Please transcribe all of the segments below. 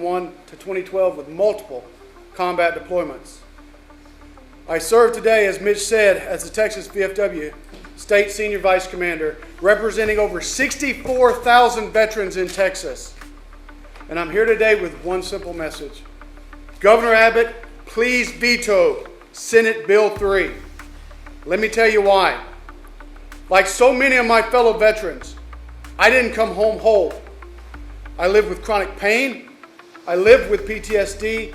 2001 to 2012 with multiple combat deployments. I serve today, as Mitch said, as the Texas VFW State Senior Vice Commander, representing over 64,000 veterans in Texas. And I'm here today with one simple message. Governor Abbott, please veto Senate Bill 3. Let me tell you why. Like so many of my fellow veterans, I didn't come home whole. I live with chronic pain, I live with PTSD,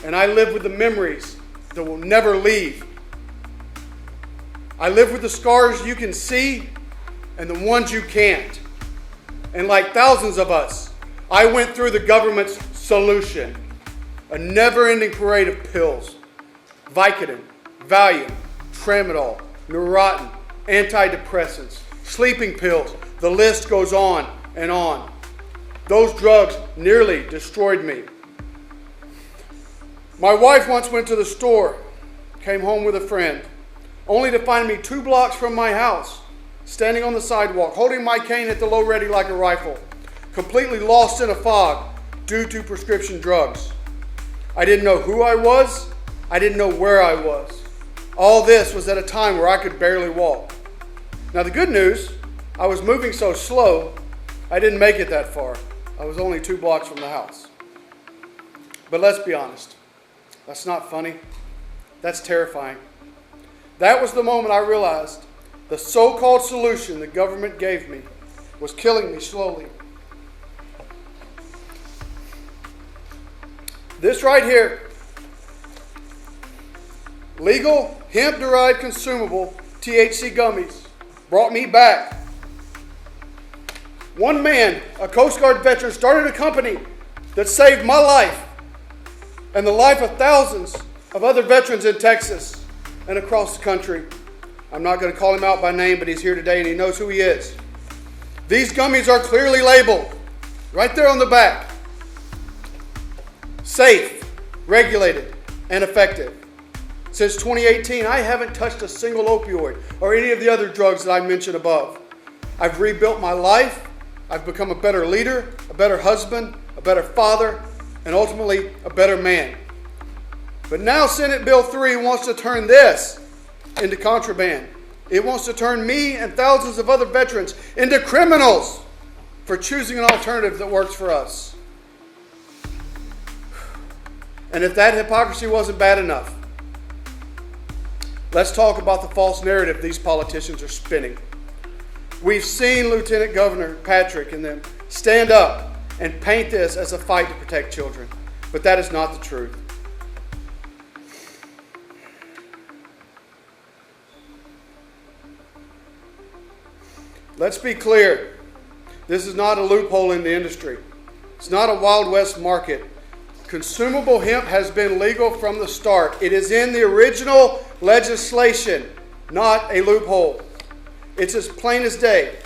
and I live with the memories that will never leave. I live with the scars you can see and the ones you can't. And like thousands of us, I went through the government's solution, a never-ending parade of pills, Vicodin, Valium, Tramadol, Neurontin, antidepressants, sleeping pills. The list goes on and on. Those drugs nearly destroyed me. My wife once went to the store, came home with a friend, only to find me 2 blocks from my house, standing on the sidewalk, holding my cane at the low ready like a rifle, completely lost in a fog due to prescription drugs. I didn't know who I was. I didn't know where I was. All this was at a time where I could barely walk. Now the good news, I was moving so slow, I didn't make it that far. I was only 2 blocks from the house. But let's be honest. That's not funny. That's terrifying. That was the moment I realized the so-called solution the government gave me was killing me slowly. This right here, legal hemp-derived consumable THC gummies, brought me back. One man, a Coast Guard veteran, started a company that saved my life and the life of thousands of other veterans in Texas and across the country. I'm not going to call him out by name, but he's here today and he knows who he is. These gummies are clearly labeled, right there on the back. Safe, regulated, and effective. Since 2018, I haven't touched a single opioid or any of the other drugs that I mentioned above. I've rebuilt my life. I've become a better leader, a better husband, a better father, and ultimately a better man. But now Senate Bill 3 wants to turn this into contraband. It wants to turn me and thousands of other veterans into criminals for choosing an alternative that works for us. And if that hypocrisy wasn't bad enough, let's talk about the false narrative these politicians are spinning. We've seen Lieutenant Governor Patrick and them stand up and paint this as a fight to protect children, but that is not the truth. Let's be clear. This is not a loophole in the industry. It's not a Wild West market. Consumable hemp has been legal from the start. It is in the original legislation, not a loophole. It's as plain as day.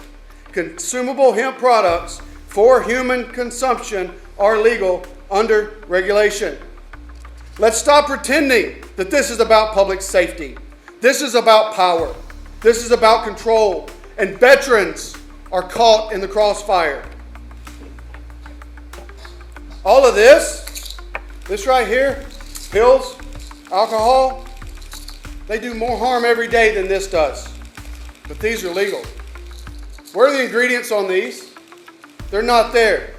Consumable hemp products for human consumption are legal under regulation. Let's stop pretending that this is about public safety. This is about power. This is about control. And veterans are caught in the crossfire. All of this right here, pills, alcohol, they do more harm every day than this does. But these are legal. Where are the ingredients on these? They're not there.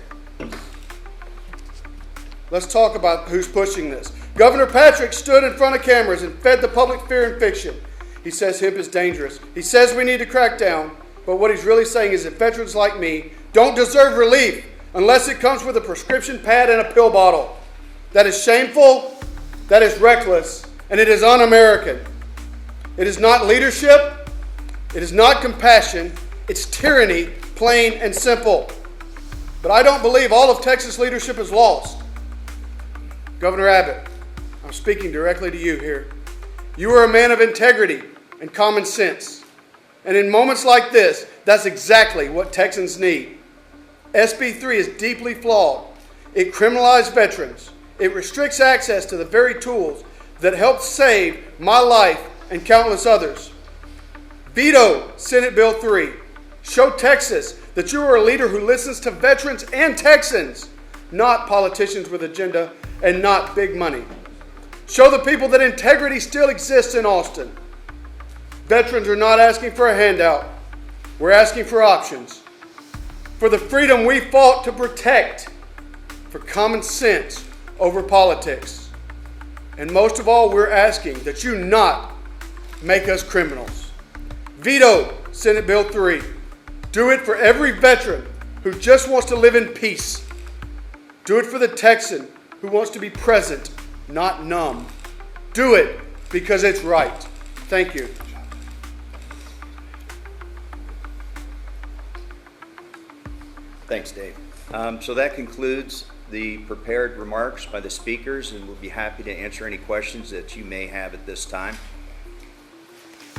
Let's talk about who's pushing this. Governor Patrick stood in front of cameras and fed the public fear and fiction. He says hemp is dangerous. He says we need to crack down. But what he's really saying is that veterans like me don't deserve relief unless it comes with a prescription pad and a pill bottle. That is shameful, that is reckless, and it is un-American. It is not leadership, it is not compassion, it's tyranny, plain and simple. But I don't believe all of Texas leadership is lost. Governor Abbott, I'm speaking directly to you here. You are a man of integrity and common sense. And in moments like this, that's exactly what Texans need. SB 3 is deeply flawed. It criminalizes veterans. It restricts access to the very tools that helped save my life and countless others. Veto Senate Bill 3. Show Texas that you are a leader who listens to veterans and Texans. not politicians with agenda, and not big money. Show the people that integrity still exists in Austin. Veterans are not asking for a handout. We're asking for options. For the freedom we fought to protect. For common sense over politics. And most of all, we're asking that you not make us criminals. Veto Senate Bill 3. Do it for every veteran who just wants to live in peace. Do it for the Texan who wants to be present, not numb. Do it because it's right. Thank you. Thanks, Dave. So that concludes the prepared remarks by the speakers, and we'll be happy to answer any questions that you may have at this time.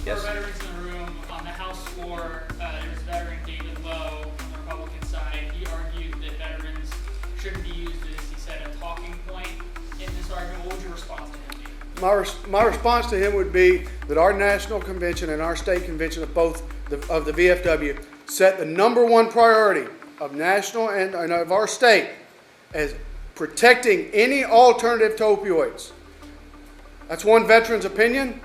Yes? For veterans in the room, on the House floor, there's veteran David Lowe on the Republican side. He argued that veterans shouldn't be used as, he said, a talking point in this argument. What would your response to him be? My response to him would be that our national convention and our state convention of both of the VFW set the number one priority of national and of our state as protecting any alternative to opioids. That's one veteran's opinion.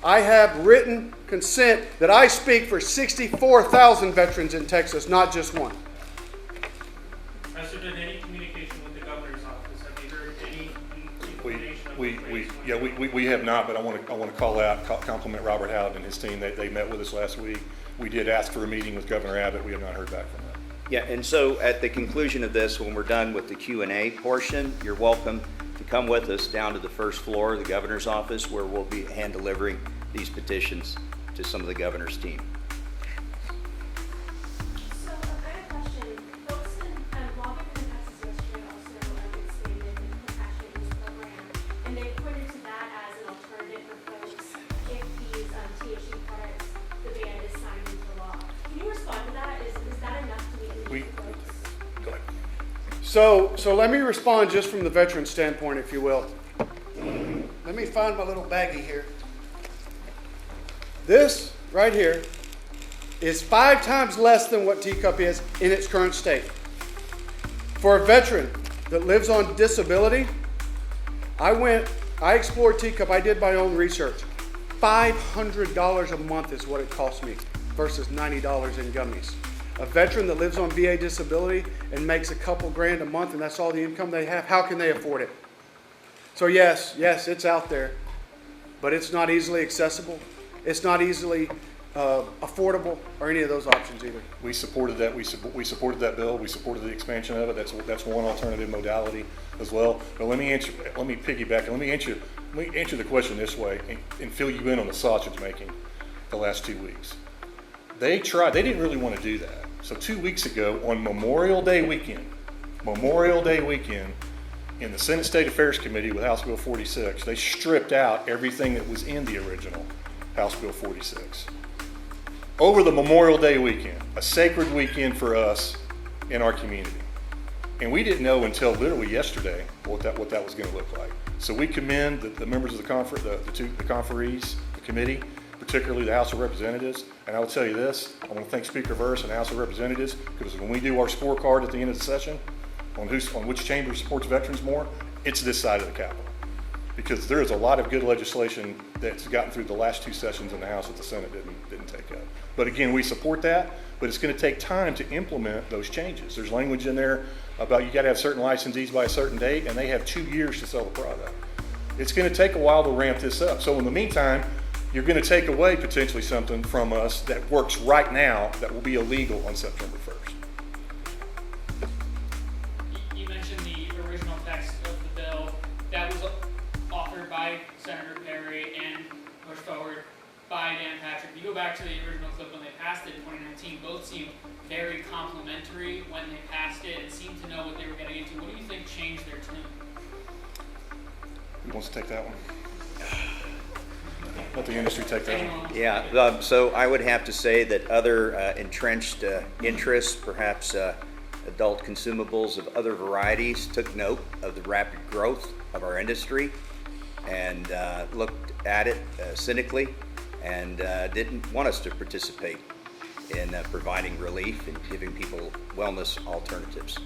I have written consent that I speak for 64,000 veterans in Texas, not just one. Has there been any communication with the governor's office? Have you heard any information? We have not, but I want to call out, compliment Robert Howard and his team. They met with us last week. We did ask for a meeting with Governor Abbott. We have not heard back from them. Yeah, and so at the conclusion of this, when we're done with the Q&A portion, you're welcome to come with us down to the first floor of the governor's office, where we'll be hand delivering these petitions to some of the governor's team. So I have a question. Folks in lobbying in Texas yesterday also expanded the compassionate use program, and they pointed to that as an alternative for folks if these THC products, the ban is signed into law. Can you respond to that? Is that enough to meet the needs of folks? Go ahead. So let me respond just from the veteran standpoint, if you will. Let me find my little baggie here. This right here is 5 times less than what teacup is in its current state. For a veteran that lives on disability, I explored teacup. I did my own research. $500 a month is what it costs me versus $90 in gummies. A veteran that lives on VA disability and makes a couple grand a month and that's all the income they have, how can they afford it? So yes, it's out there, but it's not easily accessible. It's not easily affordable or any of those options either. We supported that. We supported that bill. We supported the expansion of it. That's one alternative modality as well. But let me piggyback. Let me answer the question this way and fill you in on the sausage making the last 2 weeks. They didn't really want to do that. So 2 weeks ago on Memorial Day weekend, in the Senate State Affairs Committee with House Bill 46, they stripped out everything that was in the original House Bill 46. Over the Memorial Day weekend, a sacred weekend for us in our community. And we didn't know until literally yesterday what that was going to look like. So we commend the members of the conferees, the committee, particularly the House of Representatives. And I will tell you this, I want to thank Speaker Verse and the House of Representatives, because when we do our scorecard at the end of the session on which chamber supports veterans more, it's this side of the Capitol. Because there is a lot of good legislation that's gotten through the last 2 sessions in the House that the Senate didn't take up. But again, we support that, but it's going to take time to implement those changes. There's language in there about you got to have certain licensees by a certain date, and they have 2 years to sell the product. It's going to take a while to ramp this up. So in the meantime, you're going to take away potentially something from us that works right now that will be illegal on September 1st. You mentioned the original text of the bill that was authored by Senator Perry and pushed forward by Dan Patrick. If you go back to the original clip when they passed it in 2019, both seemed very complimentary when they passed it and seemed to know what they were getting into. What do you think changed their tune? Who wants to take that one? Let the industry take that one. Yeah, so I would have to say that other entrenched interests, perhaps adult consumables of other varieties, took note of the rapid growth of our industry and looked at it cynically and didn't want us to participate in providing relief and giving people wellness alternatives.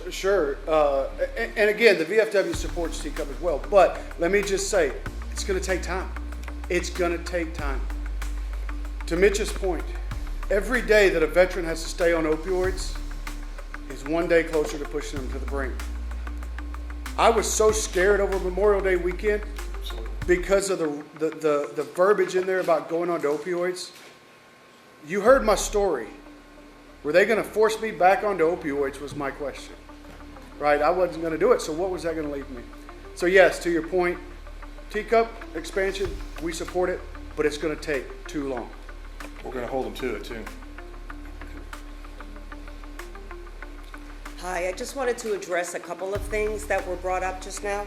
Sure. And again, the VFW supports Teacup as well. But let me just say, it's going to take time. It's going to take time. To Mitch's point, every day that a veteran has to stay on opioids is one day closer to pushing them to the brink. I was so scared over Memorial Day weekend because of the verbiage in there about going on to opioids. You heard my story. Were they going to force me back onto opioids was my question, right? I wasn't going to do it, so what was that going to leave me? So yes, to your point, Teacup expansion, we support it, but it's going to take too long. We're going to hold them to it too. Hi, I just wanted to address a couple of things that were brought up just now.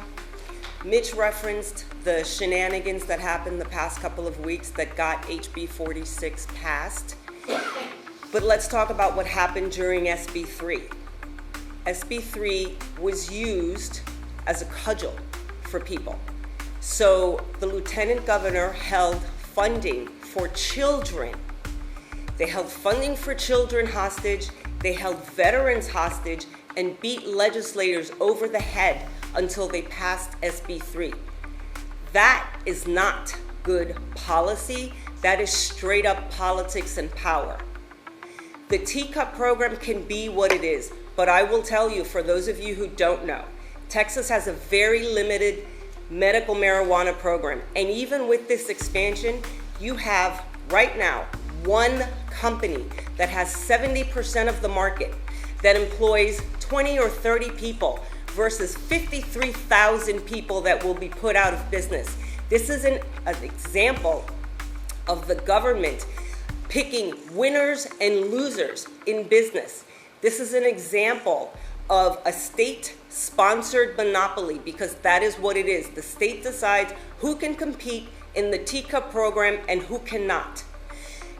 Mitch referenced the shenanigans that happened the past couple of weeks that got HB 46 passed. But let's talk about what happened during SB 3. SB 3 was used as a cudgel for people. So the lieutenant governor held funding for children. They held funding for children hostage, they held veterans hostage, and beat legislators over the head until they passed SB 3. That is not good policy. That is straight up politics and power. The Teacup program can be what it is, but I will tell you, for those of you who don't know, Texas has a very limited medical marijuana program. And even with this expansion, you have right now one company that has 70% of the market that employs 20 or 30 people versus 53,000 people that will be put out of business. This is an example of the government picking winners and losers in business. This is an example of a state-sponsored monopoly, because that is what it is. The state decides who can compete in the Teacup program and who cannot.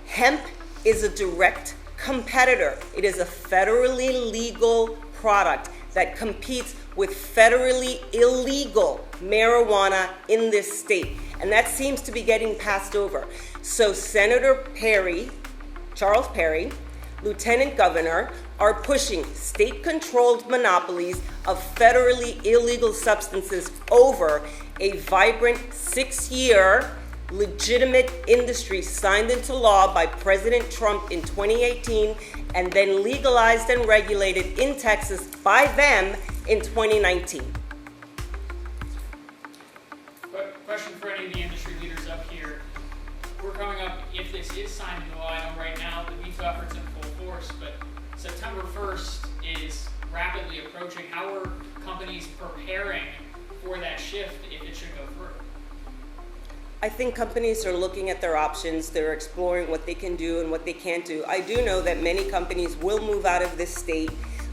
Hemp is a direct competitor. It is a federally legal product that competes with federally illegal marijuana in this state. And that seems to be getting passed over. So Senator Perry, Charles Perry, Lieutenant Governor, are pushing state-controlled monopolies of federally illegal substances over a vibrant 6-year legitimate industry signed into law by President Trump in 2018 and then legalized and regulated in Texas by them in 2019. Question for any of the industry leaders up here. We're coming up, if this is signed into law, I know right now the veto effort's in full force, but September 1st is rapidly approaching. How are companies preparing for that shift if it should go through? I think companies are looking at their options. They're exploring what they can do and what they can't do. I do know that many companies will move out of this state.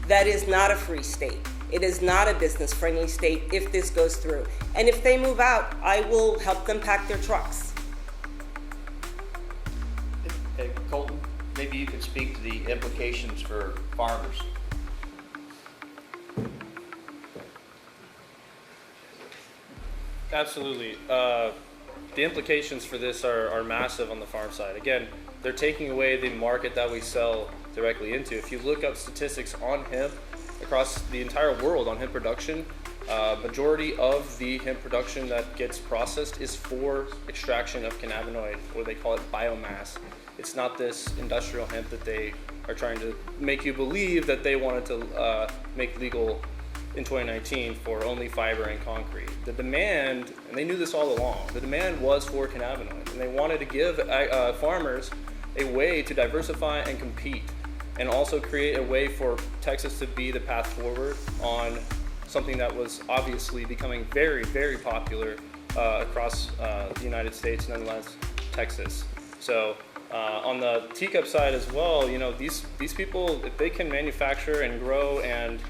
That is not a free state. It is not a business-friendly state if this goes through. And if they move out, I will help them pack their trucks. Hey, Colton, maybe you could speak to the implications for farmers. Absolutely. The implications for this are massive on the farm side. Again, they're taking away the market that we sell directly into. If you look up statistics on hemp across the entire world on hemp production, majority of the hemp production that gets processed is for extraction of cannabinoid, or they call it biomass. It's not this industrial hemp that they are trying to make you believe that they wanted to make legal in 2019 for only fiber and concrete. The demand, and they knew this all along, the demand was for cannabinoids, and they wanted to give farmers a way to diversify and compete, and also create a way for Texas to be the path forward on something that was obviously becoming very, very popular across the United States, nonetheless, Texas. So on the Teacup side as well, you know, these people, if they can manufacture and grow and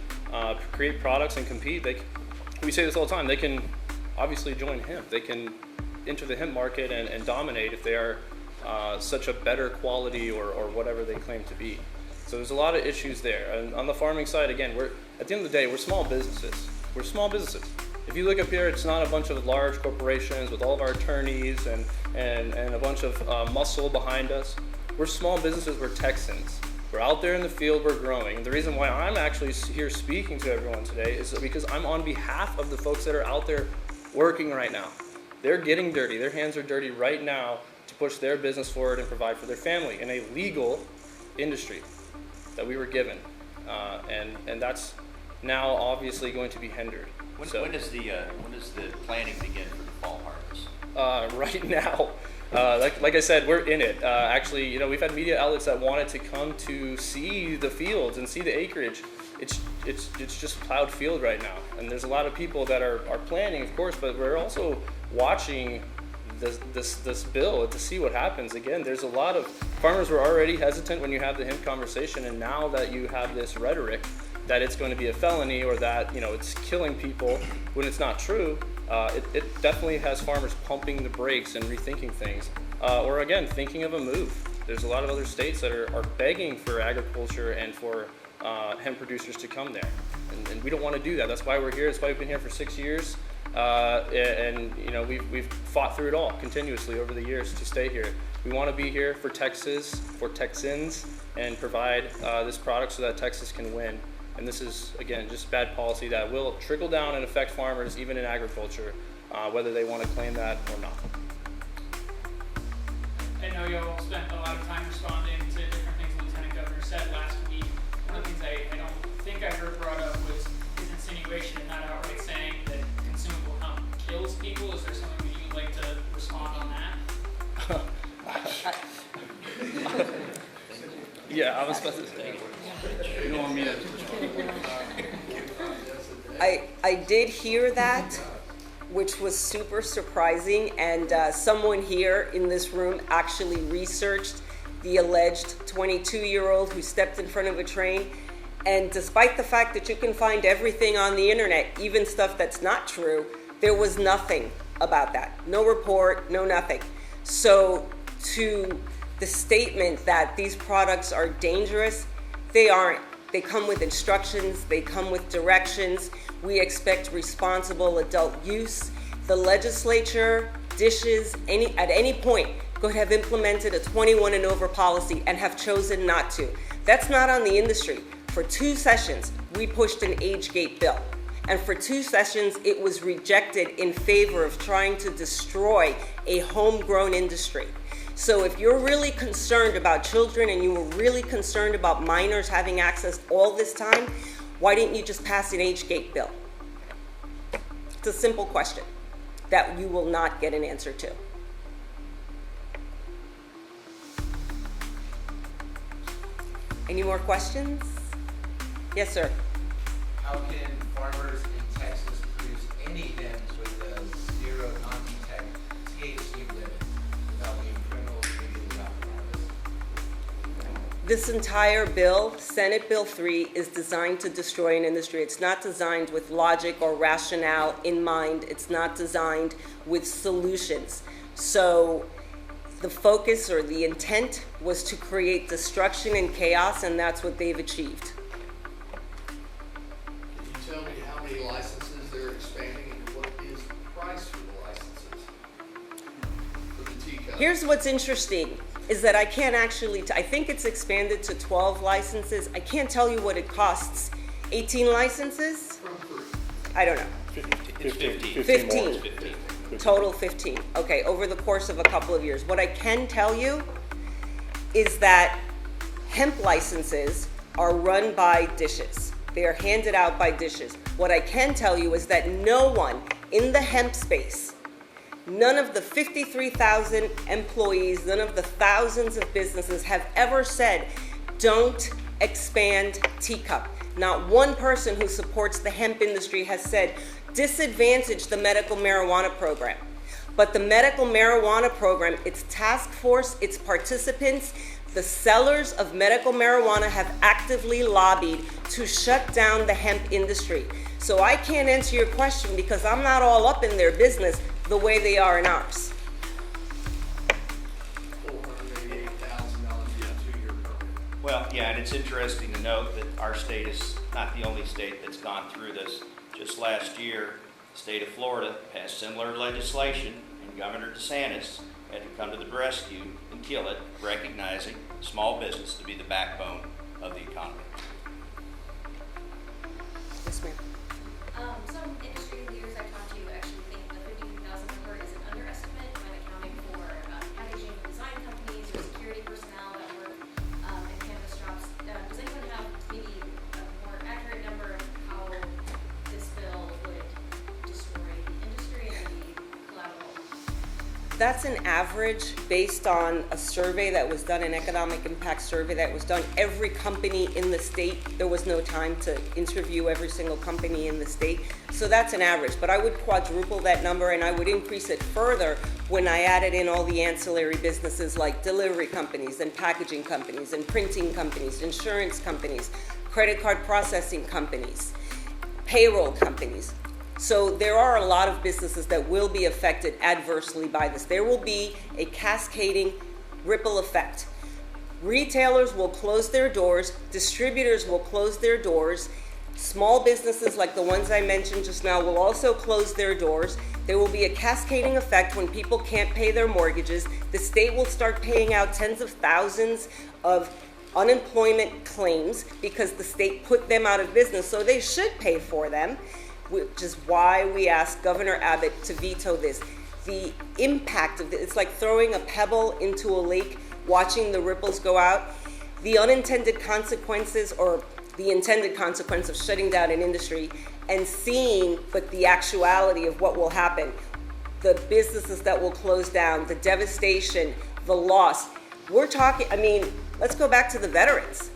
create products and compete, we say this all the time, they can obviously join hemp. They can enter the hemp market and dominate if they are such a better quality or whatever they claim to be. So there's a lot of issues there. And on the farming side, again, at the end of the day, we're small businesses. We're small businesses. If you look up here, it's not a bunch of large corporations with all of our attorneys and a bunch of muscle behind us. We're small businesses. We're Texans. We're out there in the field, we're growing. And the reason why I'm actually here speaking to everyone today is because I'm on behalf of the folks that are out there working right now. They're getting dirty. Their hands are dirty right now to push their business forward and provide for their family in a legal industry that we were given. And that's now obviously going to be hindered. When does the planning begin for the fall harvest? Right now, like I said, we're in it. Actually, you know, we've had media outlets that wanted to come to see the fields and see the acreage. It's just plowed field right now, and there's a lot of people that are planning, of course, but we're also watching this bill to see what happens. Again, there's a lot of farmers were already hesitant when you have the hemp conversation, and now that you have this rhetoric that it's going to be a felony or that, you know, it's killing people when it's not true, it definitely has farmers pumping the brakes and rethinking things, or again, thinking of a move. There's a lot of other states that are begging for agriculture and for hemp producers to come there, and we don't want to do that. That's why we're here. That's why we've been here for 6 years, and you know, we've fought through it all continuously over the years to stay here. We want to be here for Texas, for Texans, and provide this product so that Texas can win. And this is, again, just bad policy that will trickle down and affect farmers, even in agriculture, whether they want to claim that or not. I know you all spent a lot of time responding to different things the Lieutenant Governor said last week. One of the things I don't think I heard brought up was his insinuation and not outright saying that consumable hemp kills people. Is there something that you'd like to respond on that? Yeah, I was supposed to say. You don't want me to. I did hear that, which was super surprising, and someone here in this room actually researched the alleged 22-year-old who stepped in front of a train, and despite the fact that you can find everything on the internet, even stuff that's not true, there was nothing about that. No report, no nothing. So to the statement that these products are dangerous, they aren't. They come with instructions, they come with directions. We expect responsible adult use. The legislature at any point could have implemented a 21 and over policy and have chosen not to. That's not on the industry. For 2 sessions, we pushed an age gate bill. And for 2 sessions, it was rejected in favor of trying to destroy a homegrown industry. So if you're really concerned about children and you were really concerned about minors having access all this time, why didn't you just pass an age gate bill? It's a simple question that you will not get an answer to. Any more questions? Yes, sir. How can farmers in Texas produce any hemp with a zero non-detect THC limit without being criminals immediately after harvest? This entire bill, Senate Bill 3, is designed to destroy an industry. It's not designed with logic or rationale in mind. It's not designed with solutions. So the focus or the intent was to create destruction and chaos, and that's what they've achieved. Can you tell me how many licenses they're expanding and what is the price for the licenses for the teacup? Here's what's interesting, is that I can't actually, I think it's expanded to 12 licenses. I can't tell you what it costs. 18 licenses? From 3. I don't know. 15. 15. 15. Total 15. Okay, over the course of a couple of years. What I can tell you is that hemp licenses are run by dishes. They are handed out by dishes. What I can tell you is that no one in the hemp space, none of the 53,000 employees, none of the thousands of businesses have ever said, don't expand teacup. Not one person who supports the hemp industry has said, disadvantage the medical marijuana program. But the medical marijuana program, its task force, its participants, the sellers of medical marijuana have actively lobbied to shut down the hemp industry. So I can't answer your question because I'm not all up in their business the way they are in ours. $488,000 for a 2-year permit. Well, yeah, and it's interesting to note that our state is not the only state that's gone through this. Just last year, the state of Florida passed similar legislation, and Governor DeSantis had to come to the rescue and kill it, recognizing small business to be the backbone of the economy. Yes, ma'am. Some industry leaders I talked to actually think the 53,000 number is an underestimate when accounting for packaging and design companies or security personnel that work in cannabis shops. Does anyone have maybe a more accurate number of how this bill would destroy the industry and the collateral? That's an average based on a survey that was done, an economic impact survey that was done. Every company in the state, there was no time to interview every single company in the state. So that's an average, but I would quadruple that number and I would increase it further when I added in all the ancillary businesses like delivery companies and packaging companies and printing companies, insurance companies, credit card processing companies, payroll companies. So there are a lot of businesses that will be affected adversely by this. There will be a cascading ripple effect. Retailers will close their doors, distributors will close their doors, small businesses like the ones I mentioned just now will also close their doors. There will be a cascading effect when people can't pay their mortgages. The state will start paying out tens of thousands of unemployment claims because the state put them out of business, so they should pay for them, which is why we asked Governor Abbott to veto this. The impact of it, it's like throwing a pebble into a lake, watching the ripples go out. The unintended consequences or the intended consequence of shutting down an industry and seeing, but the actuality of what will happen, the businesses that will close down, the devastation, the loss. We're talking, I mean, let's go back to the veterans.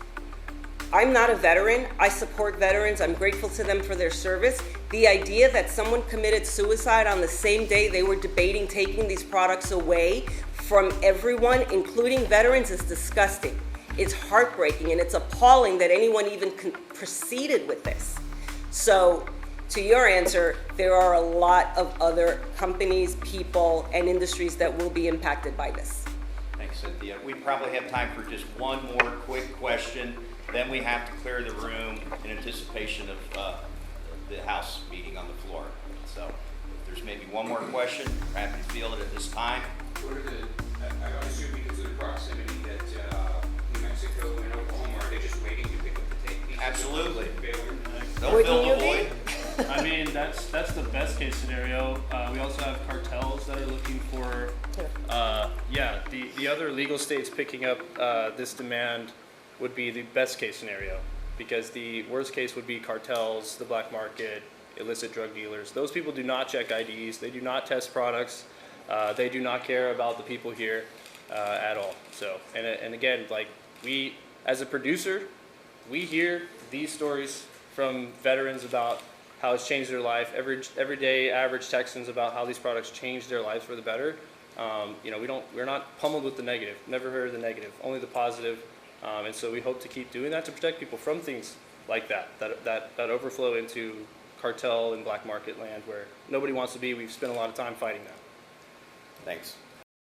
I'm not a veteran. I support veterans. I'm grateful to them for their service. The idea that someone committed suicide on the same day they were debating taking these products away from everyone, including veterans, is disgusting. It's heartbreaking and it's appalling that anyone even proceeded with this. So, to your answer, there are a lot of other companies, people, and industries that will be impacted by this. Thanks, Cynthia. We probably have time for just one more quick question. Then we have to clear the room in anticipation of the House meeting on the floor. So if there's maybe one more question, we're happy to field it at this time. What are I assume because of the proximity that New Mexico and Oklahoma, are they just waiting to pick up the take pieces? Absolutely. They'll Wouldn't fill you the void. I mean, that's the best case scenario. We also have cartels that are looking for, the other legal states picking up this demand would be the best case scenario, because the worst case would be cartels, the black market, illicit drug dealers. Those people do not check IDs, they do not test products, they do not care about the people here at all. So, and again, like we, as a producer, we hear these stories from veterans about how it's changed their life, everyday average Texans about how these products changed their lives for the better. We're not pummeled with the negative, never heard of the negative, only the positive. And so we hope to keep doing that to protect people from things like that overflow into cartel and black market land where nobody wants to be. We've spent a lot of time fighting that. Thanks.